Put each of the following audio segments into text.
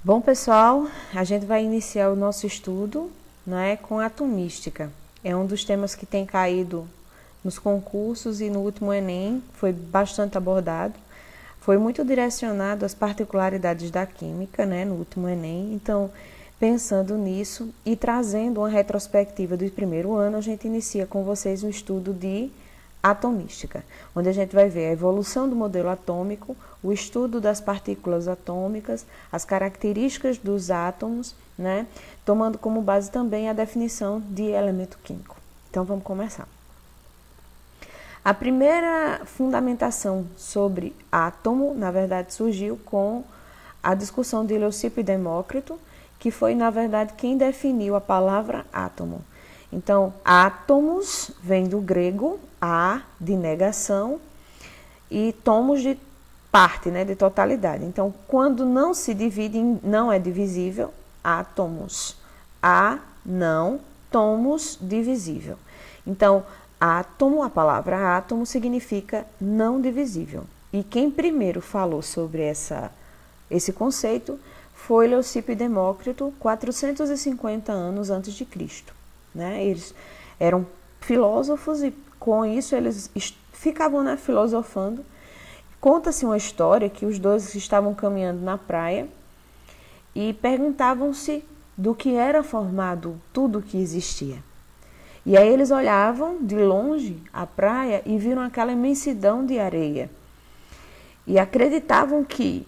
Bom, pessoal, a gente vai iniciar o nosso estudo, né, com a atomística. É um dos temas que tem caído nos concursos e no último Enem foi bastante abordado. Foi muito direcionado às particularidades da química, né, no último Enem. Então, pensando nisso e trazendo uma retrospectiva do primeiro ano, a gente inicia com vocês um estudo de atomística, onde a gente vai ver a evolução do modelo atômico, o estudo das partículas atômicas, as características dos átomos, né, tomando como base também a definição de elemento químico. Então, vamos começar. A primeira fundamentação sobre átomo, na verdade, surgiu com a discussão de Leucipo e Demócrito, que foi, na verdade, quem definiu a palavra átomo. Então, átomos vem do grego, a, de negação, e tomos de parte, né, de totalidade. Então, quando não se divide, não é divisível, átomos. A, não, tomos, divisível. Então, átomo, a palavra átomo significa não divisível. E quem primeiro falou sobre esse conceito foi Leucipo e Demócrito, 450 anos antes de Cristo. Né? Eles eram filósofos e com isso eles ficavam, né, filosofando. Conta-se uma história que os dois estavam caminhando na praia e perguntavam-se do que era formado tudo que existia. E aí eles olhavam de longe a praia e viram aquela imensidão de areia. E acreditavam que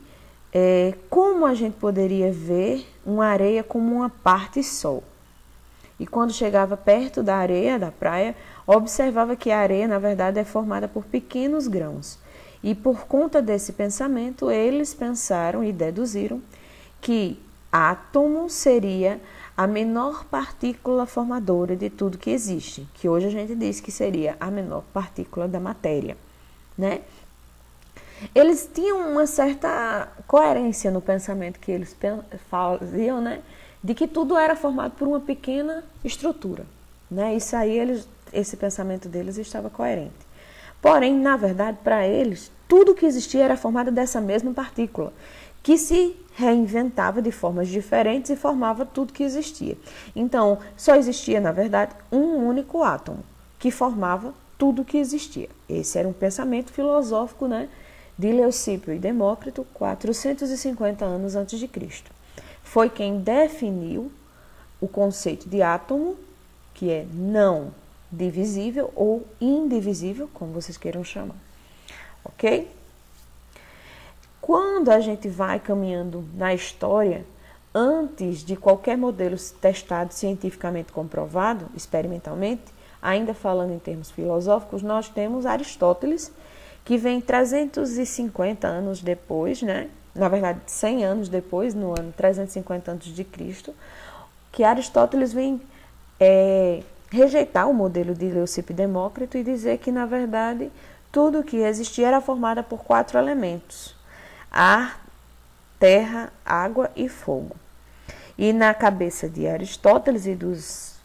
como a gente poderia ver uma areia como uma parte só. E quando chegava perto da areia da praia, observava que a areia, na verdade, é formada por pequenos grãos. E por conta desse pensamento, eles pensaram e deduziram que átomo seria a menor partícula formadora de tudo que existe, que hoje a gente diz que seria a menor partícula da matéria, né? Eles tinham uma certa coerência no pensamento que eles faziam, né? De que tudo era formado por uma pequena estrutura, né? Isso aí, esse pensamento deles estava coerente. Porém, na verdade, para eles, tudo que existia era formado dessa mesma partícula, que se reinventava de formas diferentes e formava tudo que existia. Então, só existia, na verdade, um único átomo, que formava tudo que existia. Esse era um pensamento filosófico, né, de Leucipo e Demócrito, 450 anos antes de Cristo. Foi quem definiu o conceito de átomo, que é não divisível ou indivisível, como vocês queiram chamar. Ok? Quando a gente vai caminhando na história, antes de qualquer modelo testado cientificamente comprovado, experimentalmente, ainda falando em termos filosóficos, nós temos Aristóteles, que vem 350 anos depois, né? Na verdade, 100 anos depois, no ano 350 a.C., que Aristóteles vem rejeitar o modelo de Leucipo e Demócrito e dizer que, na verdade, tudo que existia era formado por 4 elementos: ar, terra, água e fogo. E na cabeça de Aristóteles e dos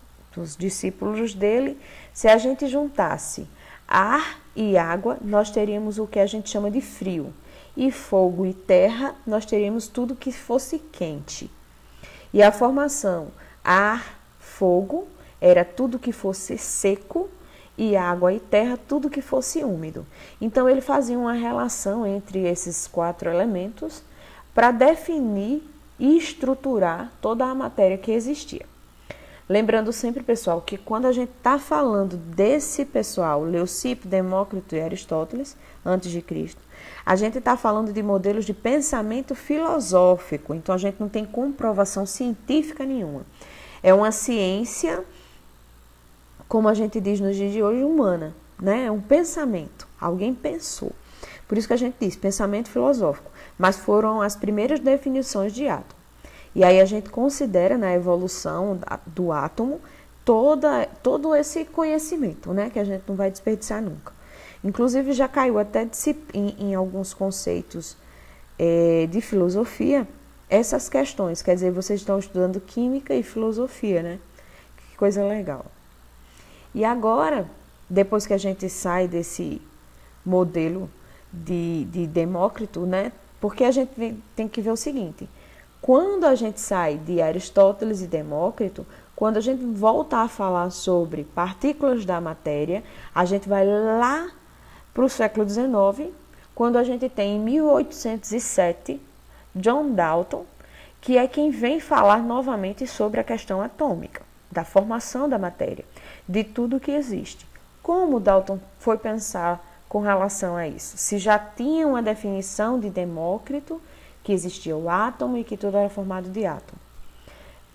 discípulos dele, se a gente juntasse ar e água, nós teríamos o que a gente chama de frio. E fogo e terra, nós teríamos tudo que fosse quente. E a formação ar, fogo, era tudo que fosse seco, e água e terra, tudo que fosse úmido. Então, ele fazia uma relação entre esses 4 elementos para definir e estruturar toda a matéria que existia. Lembrando sempre, pessoal, que quando a gente está falando desse pessoal, Leucipo, Demócrito e Aristóteles, antes de Cristo, a gente está falando de modelos de pensamento filosófico, então a gente não tem comprovação científica nenhuma. É uma ciência, como a gente diz nos dias de hoje, humana, né? É um pensamento, alguém pensou. Por isso que a gente diz pensamento filosófico, mas foram as primeiras definições de átomo. E aí a gente considera na evolução do átomo todo esse conhecimento, né? Que a gente não vai desperdiçar nunca. Inclusive já caiu até em alguns conceitos de filosofia essas questões. Quer dizer, vocês estão estudando química e filosofia, né? Que coisa legal. E agora, depois que a gente sai desse modelo de Demócrito, né? Porque a gente tem que ver o seguinte: Quando a gente sai de Aristóteles e Demócrito, quando a gente volta a falar sobre partículas da matéria, a gente vai lá para o século XIX, quando a gente tem em 1807 John Dalton, que é quem vem falar novamente sobre a questão atômica, da formação da matéria, de tudo que existe. Como Dalton foi pensar com relação a isso? Se já tinha uma definição de Demócrito, que existia o átomo e que tudo era formado de átomo.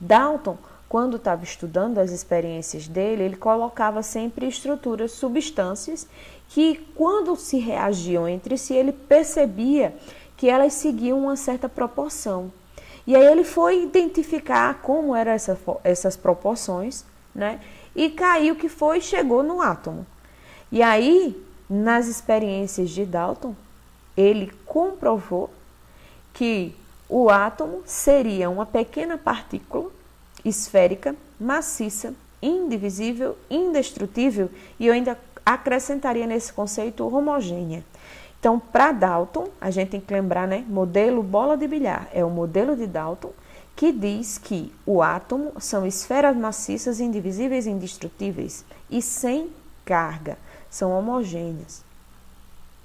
Dalton, quando estava estudando as experiências dele, ele colocava sempre estruturas, substâncias, que quando se reagiam entre si, ele percebia que elas seguiam uma certa proporção. E aí ele foi identificar como eram essas proporções, né? E caiu que chegou no átomo. E aí, nas experiências de Dalton, ele comprovou que o átomo seria uma pequena partícula esférica, maciça, indivisível, indestrutível, e eu ainda acrescentaria nesse conceito homogênea. Então, para Dalton, a gente tem que lembrar, né? Modelo bola de bilhar. É o modelo de Dalton que diz que o átomo são esferas maciças, indivisíveis e indestrutíveis e sem carga. São homogêneas.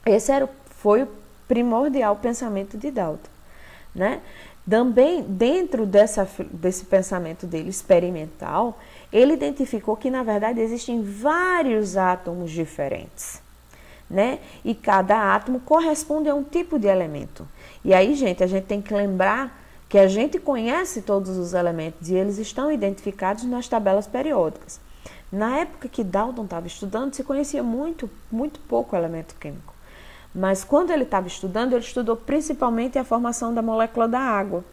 Esse foi o primordial pensamento de Dalton, né? Também, dentro desse pensamento dele experimental, ele identificou que, na verdade, existem vários átomos diferentes, né? E cada átomo corresponde a um tipo de elemento. E aí, gente, a gente tem que lembrar que a gente conhece todos os elementos e eles estão identificados nas tabelas periódicas. Na época que Dalton estava estudando, se conhecia muito pouco elemento químico. Mas quando ele estava estudando, ele estudou principalmente a formação da molécula da água.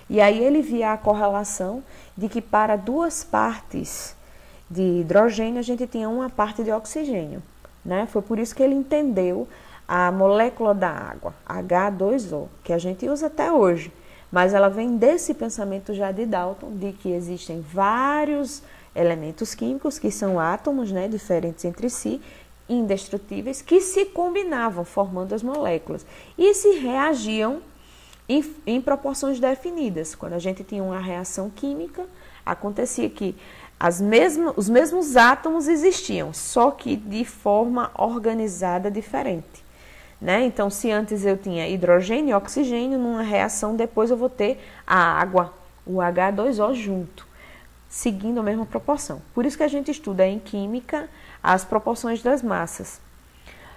E aí ele via a correlação de que para 2 partes de hidrogênio, a gente tinha 1 parte de oxigênio, né? Foi por isso que ele entendeu a molécula da água, H2O, que a gente usa até hoje. Mas ela vem desse pensamento já de Dalton, de que existem vários elementos químicos, que são átomos, né, diferentes entre si, indestrutíveis, que se combinavam, formando as moléculas, e se reagiam em proporções definidas. Quando a gente tinha uma reação química, acontecia que os mesmos átomos existiam, só que de forma organizada diferente, né? Então, se antes eu tinha hidrogênio e oxigênio, numa reação depois eu vou ter a água, o H2O junto, seguindo a mesma proporção. Por isso que a gente estuda em química as proporções das massas.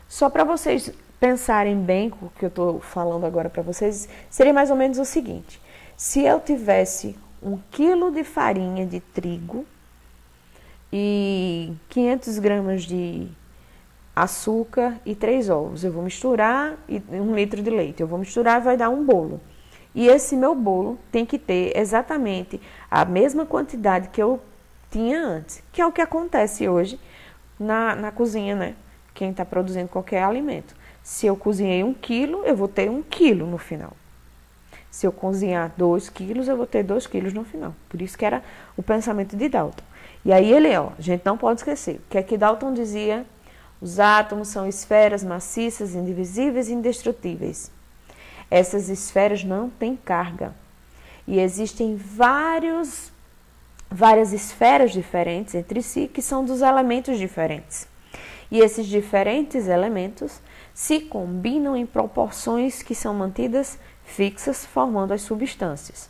Só para vocês pensarem bem o que eu estou falando agora para vocês, seria mais ou menos o seguinte: se eu tivesse 1 quilo de farinha de trigo e 500 gramas de açúcar e 3 ovos, eu vou misturar, e 1 litro de leite, eu vou misturar e vai dar um bolo. E esse meu bolo tem que ter exatamente a mesma quantidade que eu tinha antes, que é o que acontece hoje na cozinha, né? Quem está produzindo qualquer alimento. Se eu cozinhei 1 quilo, eu vou ter 1 quilo no final. Se eu cozinhar 2 quilos, eu vou ter 2 quilos no final. Por isso que era o pensamento de Dalton. E aí ele, a gente não pode esquecer, o que é que Dalton dizia? Os átomos são esferas maciças, indivisíveis e indestrutíveis. Essas esferas não têm carga. E existem várias esferas diferentes entre si, que são dos elementos diferentes. E esses diferentes elementos se combinam em proporções que são mantidas fixas, formando as substâncias.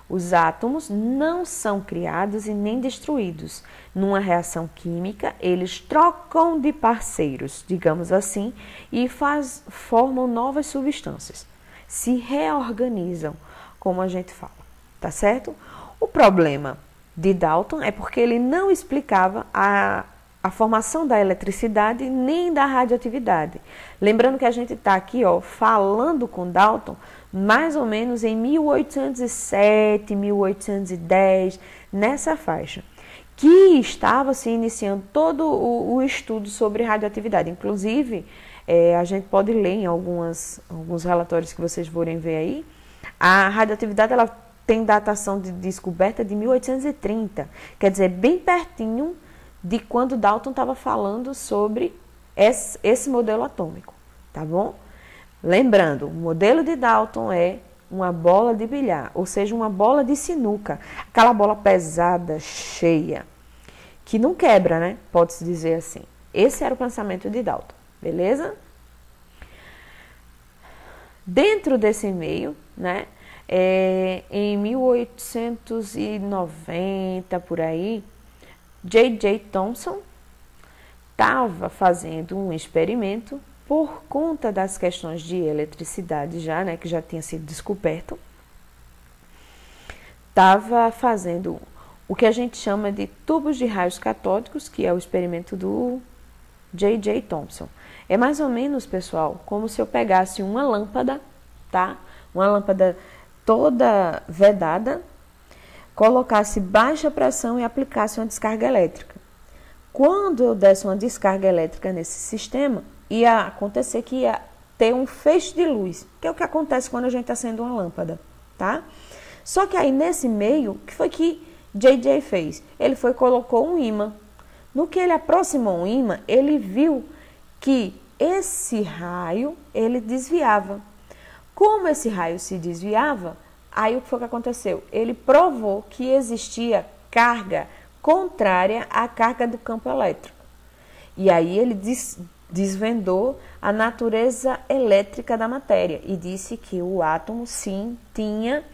Os átomos não são criados e nem destruídos. Numa reação química, eles trocam de parceiros, digamos assim, e formam novas substâncias. Se reorganizam, como a gente fala, tá certo? O problema de Dalton é porque ele não explicava a formação da eletricidade nem da radioatividade. Lembrando que a gente está aqui, falando com Dalton mais ou menos em 1807, 1810, nessa faixa, que estava se iniciando todo o estudo sobre radioatividade. Inclusive, a gente pode ler em alguns relatórios que vocês forem ver aí, a radioatividade ela tem datação de descoberta de 1830, quer dizer, bem pertinho de quando Dalton estava falando sobre esse modelo atômico, tá bom? Lembrando, o modelo de Dalton é uma bola de bilhar, ou seja, uma bola de sinuca, aquela bola pesada, cheia, que não quebra, né? Pode-se dizer assim. Esse era o pensamento de Dalton, beleza? Dentro desse meio, né, em 1890, por aí, J.J. Thomson estava fazendo um experimento por conta das questões de eletricidade já, né, que já tinha sido descoberto. Estava fazendo o que a gente chama de tubos de raios catódicos, que é o experimento do J.J. Thomson. É mais ou menos, pessoal, como se eu pegasse uma lâmpada, tá? Uma lâmpada toda vedada, colocasse baixa pressão e aplicasse uma descarga elétrica. Quando eu desse uma descarga elétrica nesse sistema, ia acontecer que ia ter um feixe de luz, que é o que acontece quando a gente acende uma lâmpada, tá? Só que aí nesse meio, o que foi que J.J. fez? Ele foi e colocou um ímã. No que ele aproximou um ímã, ele viu que esse raio, ele desviava. Como esse raio se desviava, aí o que foi que aconteceu? Ele provou que existia carga contrária à carga do campo elétrico. E aí ele desvendou a natureza elétrica da matéria e disse que o átomo, sim, tinha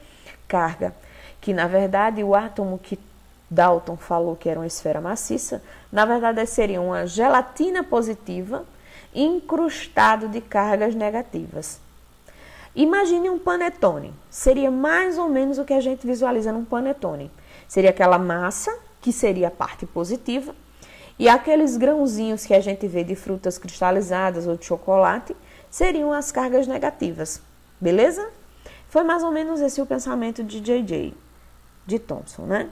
carga. Que, na verdade, o átomo que Dalton falou que era uma esfera maciça, na verdade seria uma gelatina positiva incrustado de cargas negativas. Imagine um panetone. Seria mais ou menos o que a gente visualiza num panetone. Seria aquela massa, que seria a parte positiva, e aqueles grãozinhos que a gente vê de frutas cristalizadas ou de chocolate, seriam as cargas negativas. Beleza? Foi mais ou menos esse o pensamento de J.J. de Thomson, né?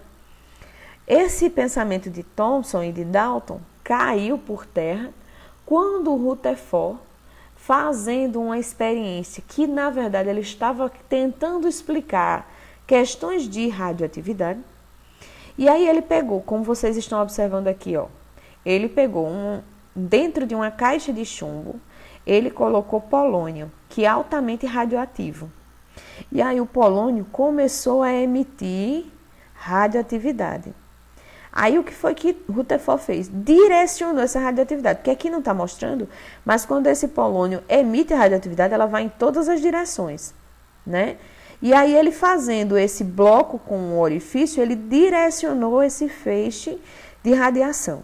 Esse pensamento de Thomson e de Dalton caiu por terra quando Rutherford, fazendo uma experiência que, na verdade, ele estava tentando explicar questões de radioatividade. E aí ele pegou, como vocês estão observando aqui, ó, ele pegou dentro de uma caixa de chumbo, ele colocou polônio, que é altamente radioativo. E aí o polônio começou a emitir radioatividade. Aí o que foi que Rutherford fez? Direcionou essa radioatividade, porque aqui não está mostrando, mas quando esse polônio emite radioatividade, ela vai em todas as direções, né? E aí ele fazendo esse bloco com um orifício, ele direcionou esse feixe de radiação.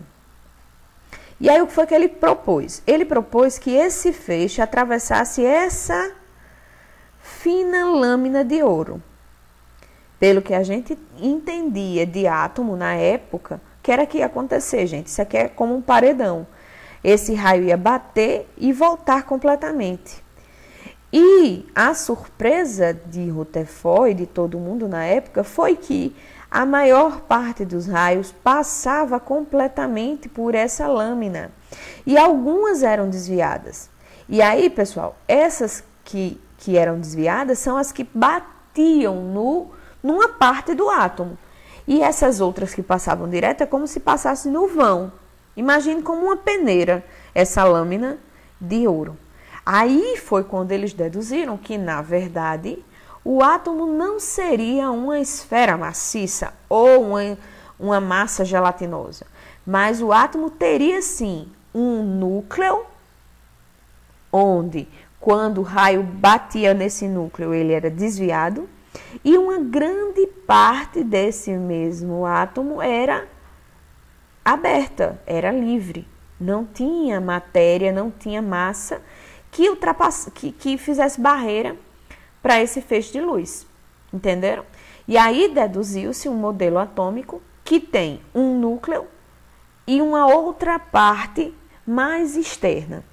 E aí o que foi que ele propôs? Ele propôs que esse feixe atravessasse essa fina lâmina de ouro. Pelo que a gente entendia de átomo na época, que era que ia acontecer, gente. Isso aqui é como um paredão. Esse raio ia bater e voltar completamente. E a surpresa de Rutherford e de todo mundo na época foi que a maior parte dos raios passava completamente por essa lâmina. E algumas eram desviadas. E aí, pessoal, essas que eram desviadas são as que batiam numa parte do átomo. E essas outras que passavam direto é como se passasse no vão. Imagine como uma peneira essa lâmina de ouro. Aí foi quando eles deduziram que, na verdade, o átomo não seria uma esfera maciça ou uma massa gelatinosa, mas o átomo teria, sim, um núcleo, onde, quando o raio batia nesse núcleo, ele era desviado, e uma grande parte desse mesmo átomo era aberta, era livre, não tinha matéria, não tinha massa que fizesse barreira para esse feixe de luz, entenderam? E aí deduziu-se um modelo atômico que tem um núcleo e uma outra parte mais externa.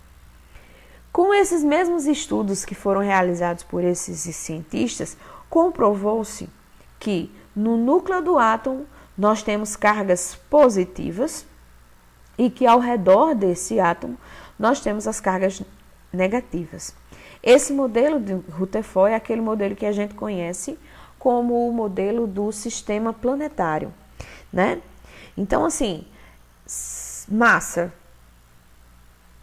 Com esses mesmos estudos que foram realizados por esses cientistas, comprovou-se que no núcleo do átomo nós temos cargas positivas e que ao redor desse átomo nós temos as cargas negativas. Esse modelo de Rutherford é aquele modelo que a gente conhece como o modelo do sistema planetário, né? Então, assim, massa,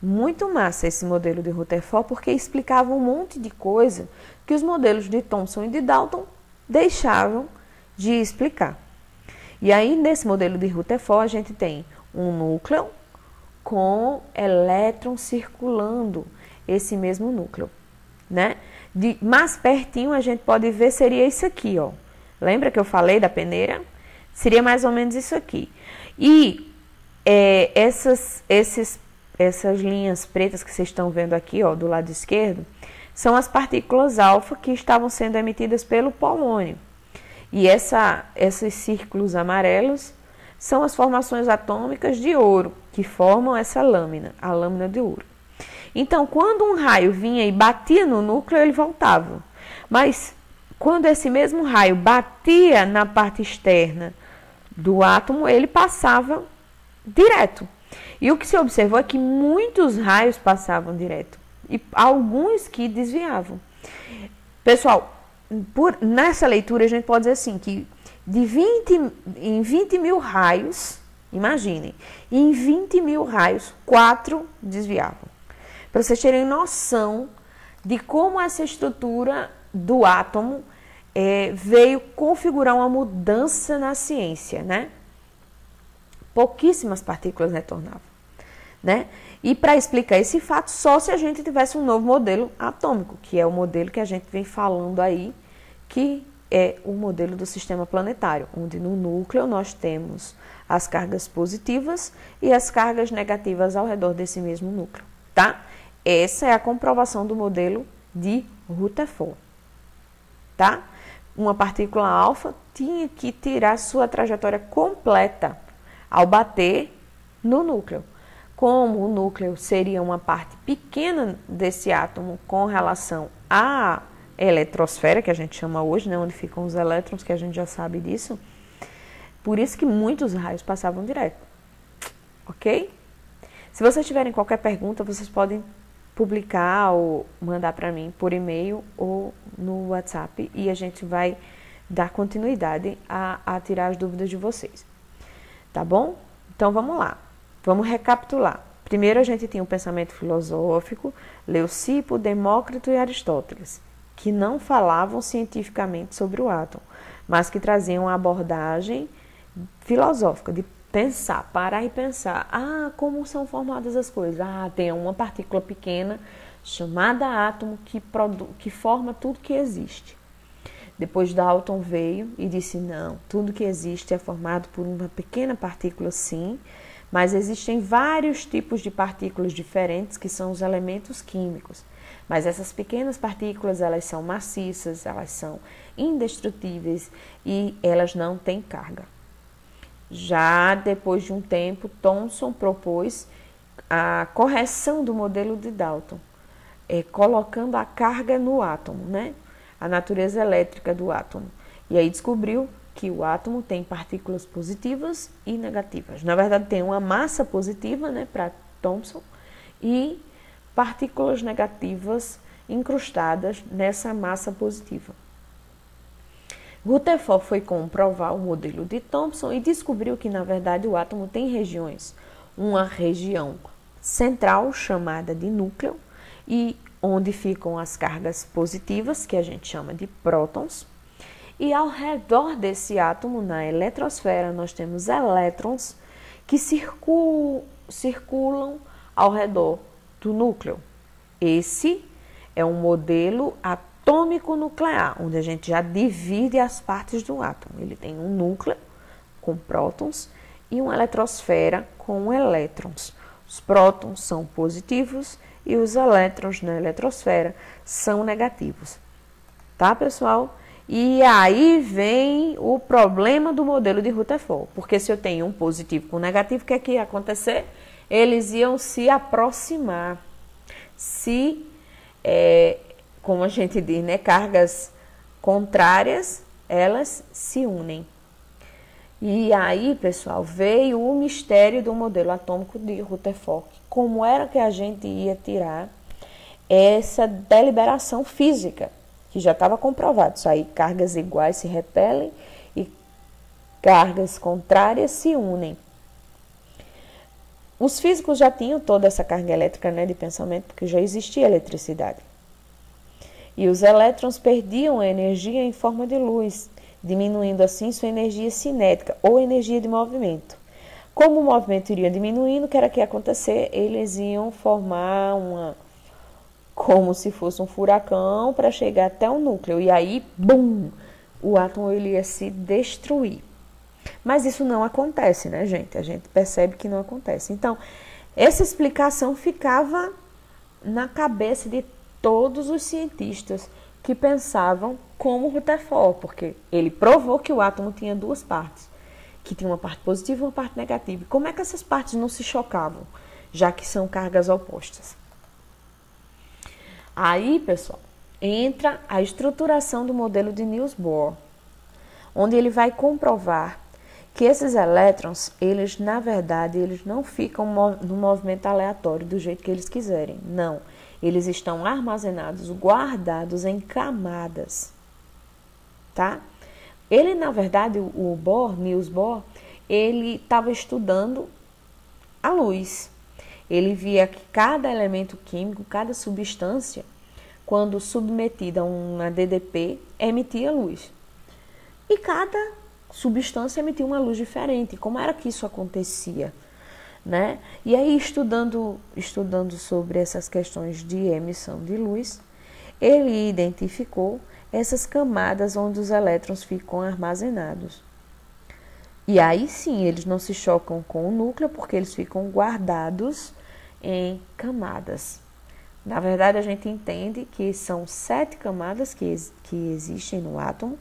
muito massa esse modelo de Rutherford, porque explicava um monte de coisa que os modelos de Thomson e de Dalton deixavam de explicar. E aí, nesse modelo de Rutherford, a gente tem um núcleo com elétrons circulando esse mesmo núcleo, né? Mais pertinho, a gente pode ver, seria isso aqui, ó. Lembra que eu falei da peneira? Seria mais ou menos isso aqui. E essas linhas pretas que vocês estão vendo aqui, ó, do lado esquerdo, são as partículas alfa que estavam sendo emitidas pelo polônio. E esses círculos amarelos são as formações atômicas de ouro, que formam essa lâmina, a lâmina de ouro. Então, quando um raio vinha e batia no núcleo, ele voltava. Mas, quando esse mesmo raio batia na parte externa do átomo, ele passava direto. E o que se observou é que muitos raios passavam direto, e alguns que desviavam. Pessoal, nessa leitura a gente pode dizer assim, que em 20 mil raios, imaginem, em 20 mil raios, 4 desviavam. Para vocês terem noção de como essa estrutura do átomo veio configurar uma mudança na ciência, né? Pouquíssimas partículas retornavam, né? E para explicar esse fato, só se a gente tivesse um novo modelo atômico, que é o modelo que a gente vem falando aí, que é o modelo do sistema planetário, onde no núcleo nós temos as cargas positivas e as cargas negativas ao redor desse mesmo núcleo, tá? Essa é a comprovação do modelo de Rutherford, tá? Uma partícula alfa tinha que tirar sua trajetória completa ao bater no núcleo. Como o núcleo seria uma parte pequena desse átomo com relação à eletrosfera, que a gente chama hoje, né, onde ficam os elétrons, que a gente já sabe disso, por isso que muitos raios passavam direto, ok? Se vocês tiverem qualquer pergunta, vocês podem publicar ou mandar para mim por e-mail ou no WhatsApp e a gente vai dar continuidade a tirar as dúvidas de vocês, tá bom? Então vamos lá. Vamos recapitular. Primeiro a gente tinha um pensamento filosófico, Leucipo, Demócrito e Aristóteles, que não falavam cientificamente sobre o átomo, mas que traziam uma abordagem filosófica, de pensar, parar e pensar, como são formadas as coisas? Tem uma partícula pequena chamada átomo que forma tudo que existe. Depois Dalton veio e disse, não, tudo que existe é formado por uma pequena partícula sim, mas existem vários tipos de partículas diferentes que são os elementos químicos. Mas essas pequenas partículas, elas são maciças, elas são indestrutíveis e elas não têm carga. Já depois de um tempo, Thomson propôs a correção do modelo de Dalton, colocando a carga no átomo, né? A natureza elétrica do átomo. E aí descobriu que o átomo tem partículas positivas e negativas. Na verdade, tem uma massa positiva, né, para Thomson, e partículas negativas incrustadas nessa massa positiva. Rutherford foi comprovar o modelo de Thomson e descobriu que, na verdade, o átomo tem regiões. Uma região central, chamada de núcleo, e onde ficam as cargas positivas, que a gente chama de prótons. E ao redor desse átomo, na eletrosfera, nós temos elétrons que circulam ao redor do núcleo. Esse é um modelo atômico nuclear, onde a gente já divide as partes do átomo. Ele tem um núcleo com prótons e uma eletrosfera com elétrons. Os prótons são positivos e os elétrons na eletrosfera são negativos. Tá, pessoal? E aí vem o problema do modelo de Rutherford, porque se eu tenho um positivo com um negativo, o que é que ia acontecer? Eles iam se aproximar. Como a gente diz, né, cargas contrárias, elas se unem. E aí, pessoal, veio o mistério do modelo atômico de Rutherford. Como era que a gente ia tirar essa deliberação física? Que já estava comprovado, isso aí, cargas iguais se repelem e cargas contrárias se unem. Os físicos já tinham toda essa carga elétrica, né, de pensamento, porque já existia eletricidade. E os elétrons perdiam energia em forma de luz, diminuindo assim sua energia cinética ou energia de movimento. Como o movimento iria diminuindo, o que era que ia acontecer? Eles iam formar como se fosse um furacão para chegar até o núcleo. E aí, bum, o átomo ele ia se destruir. Mas isso não acontece, né, gente? A gente percebe que não acontece. Então, essa explicação ficava na cabeça de todos os cientistas que pensavam como Rutherford, porque ele provou que o átomo tinha duas partes, que tinha uma parte positiva e uma parte negativa. Como é que essas partes não se chocavam, já que são cargas opostas? Aí, pessoal, entra a estruturação do modelo de Niels Bohr, onde ele vai comprovar que esses elétrons, eles na verdade, eles não ficam no movimento aleatório do jeito que eles quiserem. Não, eles estão armazenados, guardados em camadas, tá? Ele, na verdade, o Bohr, Niels Bohr, ele estava estudando a luz. Ele via que cada elemento químico, cada substância, quando submetida a uma DDP, emitia luz. E cada substância emitia uma luz diferente. Como era que isso acontecia, né? E aí, estudando sobre essas questões de emissão de luz, ele identificou essas camadas onde os elétrons ficam armazenados. E aí sim, eles não se chocam com o núcleo, porque eles ficam guardados em camadas. Na verdade, a gente entende que são 7 camadas que existem no átomo.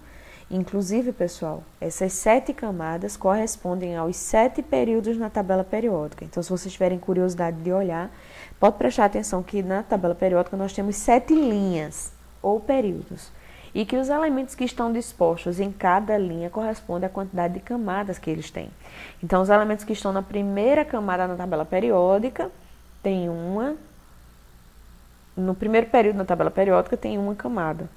Inclusive, pessoal, essas 7 camadas correspondem aos 7 períodos na tabela periódica. Então, se vocês tiverem curiosidade de olhar, pode prestar atenção que na tabela periódica nós temos 7 linhas ou períodos. E que os elementos que estão dispostos em cada linha correspondem à quantidade de camadas que eles têm. Então, os elementos que estão na primeira camada na tabela periódica, tem uma. No primeiro período na tabela periódica, tem uma camada.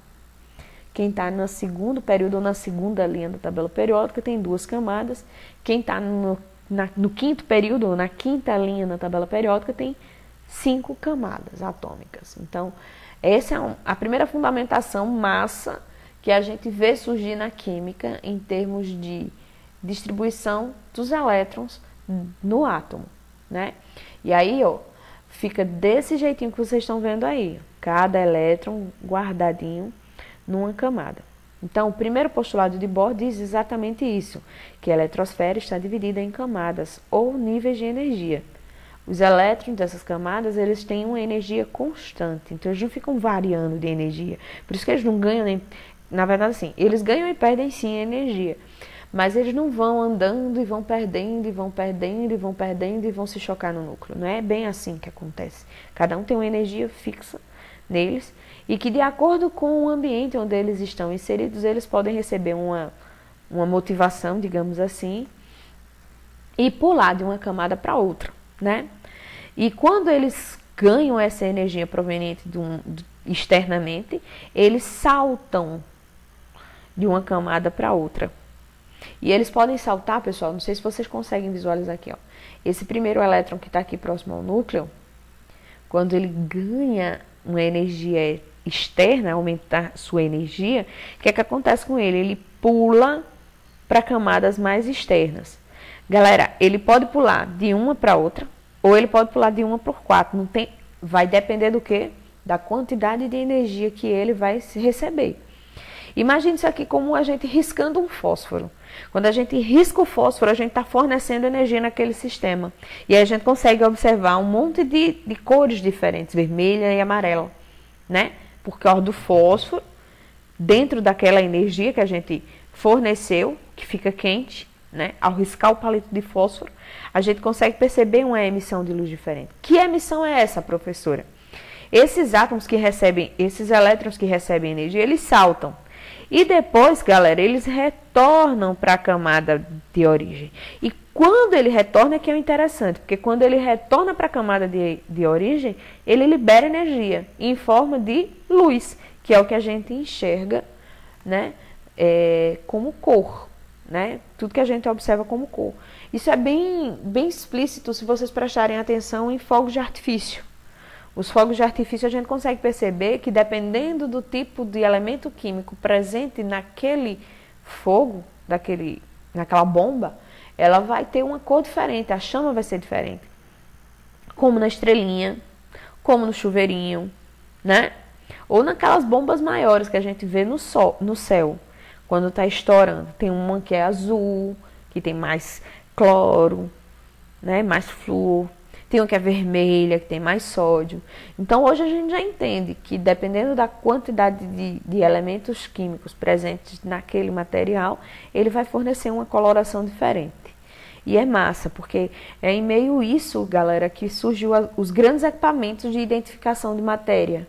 Quem está no segundo período ou na segunda linha da tabela periódica tem 2 camadas. Quem está no quinto período ou na quinta linha na tabela periódica tem 5 camadas atômicas. Então, essa é a primeira fundamentação massa que a gente vê surgir na química em termos de distribuição dos elétrons no átomo, né? E aí, ó, fica desse jeitinho que vocês estão vendo aí, cada elétron guardadinho numa camada. Então, o primeiro postulado de Bohr diz exatamente isso, que a eletrosfera está dividida em camadas ou níveis de energia. Os elétrons dessas camadas, eles têm uma energia constante, então eles não ficam variando de energia. Por isso que eles não ganham, nem, na verdade, assim, eles ganham e perdem sim energia, mas eles não vão andando e vão perdendo, e vão perdendo, e vão perdendo, e vão se chocar no núcleo. Não é bem assim que acontece. Cada um tem uma energia fixa neles, e que de acordo com o ambiente onde eles estão inseridos, eles podem receber uma motivação, digamos assim, e pular de uma camada para outra, né? E quando eles ganham essa energia proveniente externamente, eles saltam de uma camada para outra. E eles podem saltar, pessoal, não sei se vocês conseguem visualizar aqui, ó. Esse primeiro elétron que está aqui próximo ao núcleo, quando ele ganha uma energia externa, aumentar sua energia, o que é que acontece com ele? Ele pula para camadas mais externas. Galera, ele pode pular de uma para outra, ou ele pode pular de uma por 4. Não tem, vai depender do quê? Da quantidade de energia que ele vai receber. Imagine isso aqui como a gente riscando um fósforo. Quando a gente risca o fósforo, a gente está fornecendo energia naquele sistema. E aí a gente consegue observar um monte de cores diferentes, vermelha e amarela, né? Por causa do fósforo, dentro daquela energia que a gente forneceu, que fica quente, né? Ao riscar o palito de fósforo, a gente consegue perceber uma emissão de luz diferente. Que emissão é essa, professora? Esses átomos que recebem, esses elétrons que recebem energia, eles saltam. E depois, galera, eles retornam para a camada de origem. E quando ele retorna é que é interessante, porque quando ele retorna para a camada de origem, ele libera energia em forma de luz, que é o que a gente enxerga, né, como cor, né? Tudo que a gente observa como cor. Isso é bem explícito se vocês prestarem atenção em fogos de artifício. Os fogos de artifício a gente consegue perceber que dependendo do tipo de elemento químico presente naquele fogo, naquela bomba, ela vai ter uma cor diferente, a chama vai ser diferente. Como na estrelinha, como no chuveirinho, né? Ou naquelas bombas maiores que a gente vê no céu, quando está estourando. Tem uma que é azul, que tem mais cloro, né? Mais flúor. Tem uma que é vermelha, que tem mais sódio. Então, hoje a gente já entende que, dependendo da quantidade de elementos químicos presentes naquele material, ele vai fornecer uma coloração diferente. E é massa, porque é em meio a isso, galera, que surgiu os grandes equipamentos de identificação de matéria,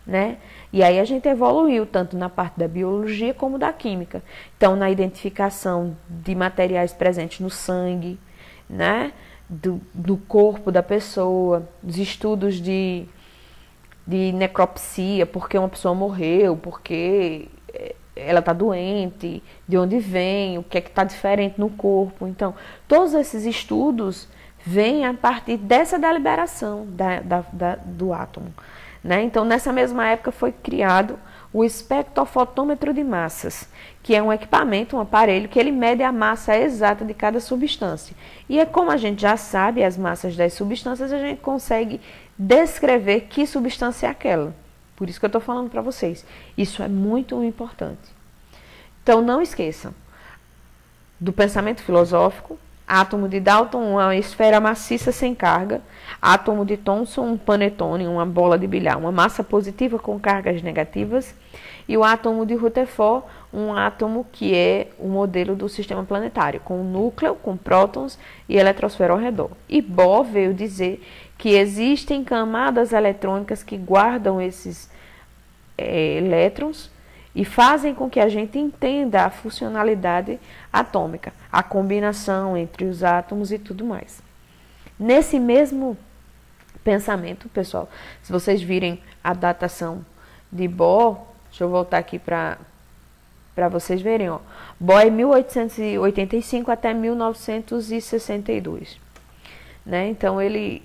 né? E aí a gente evoluiu tanto na parte da biologia como da química. Então, na identificação de materiais presentes no sangue, né? Do corpo da pessoa, dos estudos de necropsia, porque uma pessoa morreu, porque ela está doente, de onde vem, o que é que está diferente no corpo. Então, todos esses estudos vêm a partir dessa deliberação do átomo, né? Então, nessa mesma época foi criado o espectrofotômetro de massas, que é um equipamento, um aparelho que ele mede a massa exata de cada substância. E é como a gente já sabe as massas das substâncias, a gente consegue descrever que substância é aquela. Por isso que eu estou falando para vocês. Isso é muito importante. Então, não esqueçam do pensamento filosófico. Átomo de Dalton, uma esfera maciça sem carga. Átomo de Thomson, um panetone, uma bola de bilhar, uma massa positiva com cargas negativas. E o átomo de Rutherford, um átomo que é o modelo do sistema planetário, com núcleo, com prótons e eletrosfera ao redor. E Bohr veio dizer que existem camadas eletrônicas que guardam esses elétrons e fazem com que a gente entenda a funcionalidade atômica, a combinação entre os átomos e tudo mais. Nesse mesmo pensamento, pessoal, se vocês virem a datação de Bohr, deixa eu voltar aqui para vocês verem, ó. Bohr é 1885 até 1962, né? Então ele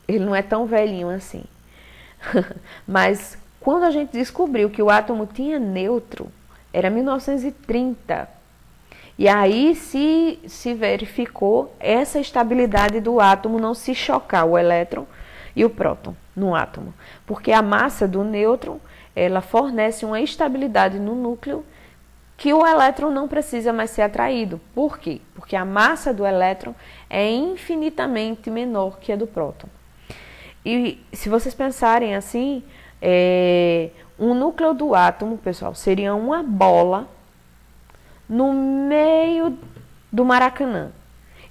não é tão velhinho assim. Mas quando a gente descobriu que o átomo tinha nêutron, era 1930. E aí se verificou essa estabilidade do átomo não se chocar, o elétron e o próton no átomo. Porque a massa do nêutron, ela fornece uma estabilidade no núcleo que o elétron não precisa mais ser atraído. Por quê? Porque a massa do elétron é infinitamente menor que a do próton. E se vocês pensarem assim, um núcleo do átomo, pessoal, seria uma bola no meio do Maracanã.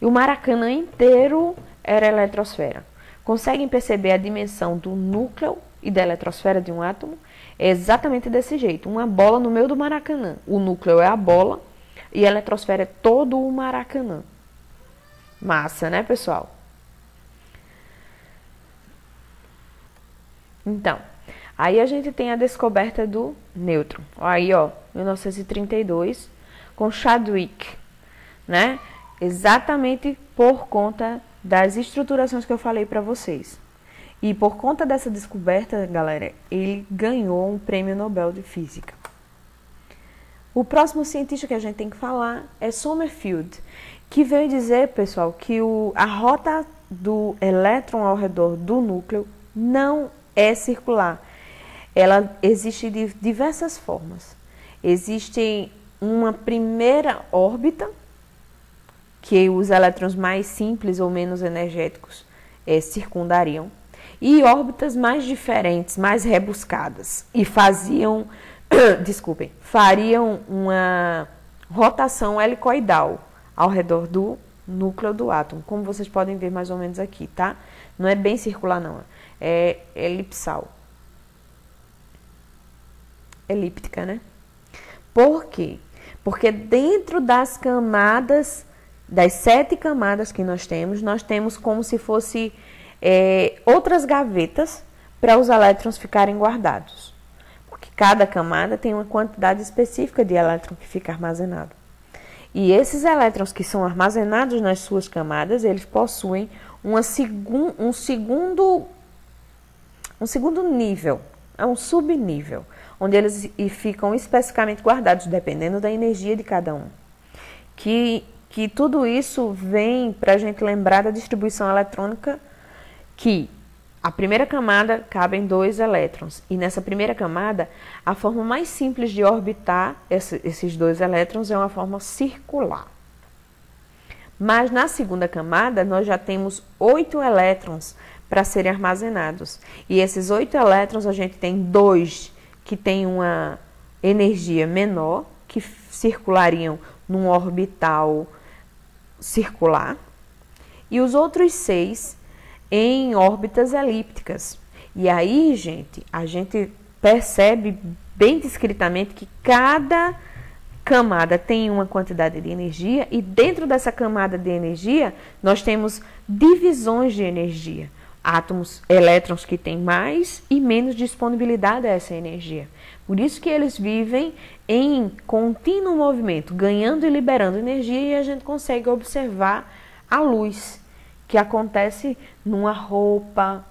E o Maracanã inteiro era eletrosfera. Conseguem perceber a dimensão do núcleo e da eletrosfera de um átomo? É exatamente desse jeito, uma bola no meio do Maracanã. O núcleo é a bola e a eletrosfera é todo o Maracanã. Massa, né, pessoal? Então, aí a gente tem a descoberta do nêutron. Aí, ó, 1932, com Chadwick, né? Exatamente por conta das estruturações que eu falei para vocês. E por conta dessa descoberta, galera, ele ganhou um prêmio Nobel de Física. O próximo cientista que a gente tem que falar é Sommerfeld, que veio dizer, pessoal, que a rota do elétron ao redor do núcleo não é circular. Ela existe de diversas formas. Existe uma primeira órbita, que os elétrons mais simples ou menos energéticos circundariam, e órbitas mais diferentes, mais rebuscadas, e fariam uma rotação helicoidal ao redor do núcleo do átomo, como vocês podem ver mais ou menos aqui, tá? Não é bem circular, não, é elipsal. Elíptica, né? Por quê? Porque dentro das camadas, das 7 camadas que nós temos como se fosse outras gavetas para os elétrons ficarem guardados. Porque cada camada tem uma quantidade específica de elétron que fica armazenado. E esses elétrons que são armazenados nas suas camadas, eles possuem um segundo um segundo nível, é um subnível, onde eles ficam especificamente guardados, dependendo da energia de cada um. Que tudo isso vem para a gente lembrar da distribuição eletrônica, que a primeira camada cabem 2 elétrons. E nessa primeira camada, a forma mais simples de orbitar esses 2 elétrons é uma forma circular. Mas na segunda camada, nós já temos 8 elétrons para serem armazenados. E esses 8 elétrons, a gente tem 2 que têm uma energia menor, que circulariam num orbital circular. E os outros 6 em órbitas elípticas. E aí, gente, a gente percebe bem discretamente que cada camada tem uma quantidade de energia e dentro dessa camada de energia nós temos divisões de energia. Átomos, elétrons que têm mais e menos disponibilidade a essa energia. Por isso que eles vivem em contínuo movimento, ganhando e liberando energia, e a gente consegue observar a luz que acontece numa roupa,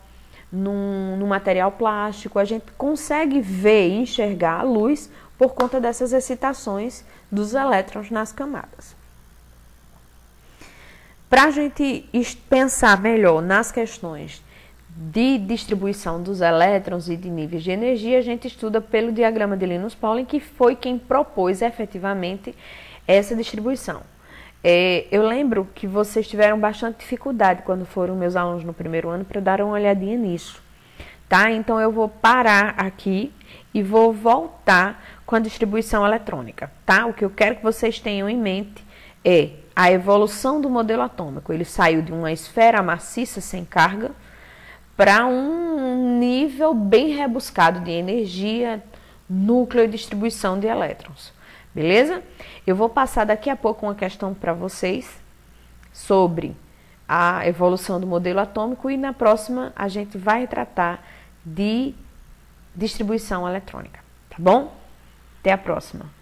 num material plástico. A gente consegue ver e enxergar a luz por conta dessas excitações dos elétrons nas camadas. Para a gente pensar melhor nas questões de distribuição dos elétrons e de níveis de energia, a gente estuda pelo diagrama de Linus Pauling, que foi quem propôs efetivamente essa distribuição. Eu lembro que vocês tiveram bastante dificuldade quando foram meus alunos no primeiro ano para dar uma olhadinha nisso, tá? Então eu vou parar aqui e vou voltar com a distribuição eletrônica, tá? O que eu quero que vocês tenham em mente é a evolução do modelo atômico. Ele saiu de uma esfera maciça sem carga para um nível bem rebuscado de energia, núcleo e distribuição de elétrons. Beleza? Eu vou passar daqui a pouco uma questão para vocês sobre a evolução do modelo atômico e na próxima a gente vai tratar de distribuição eletrônica, tá bom? Até a próxima!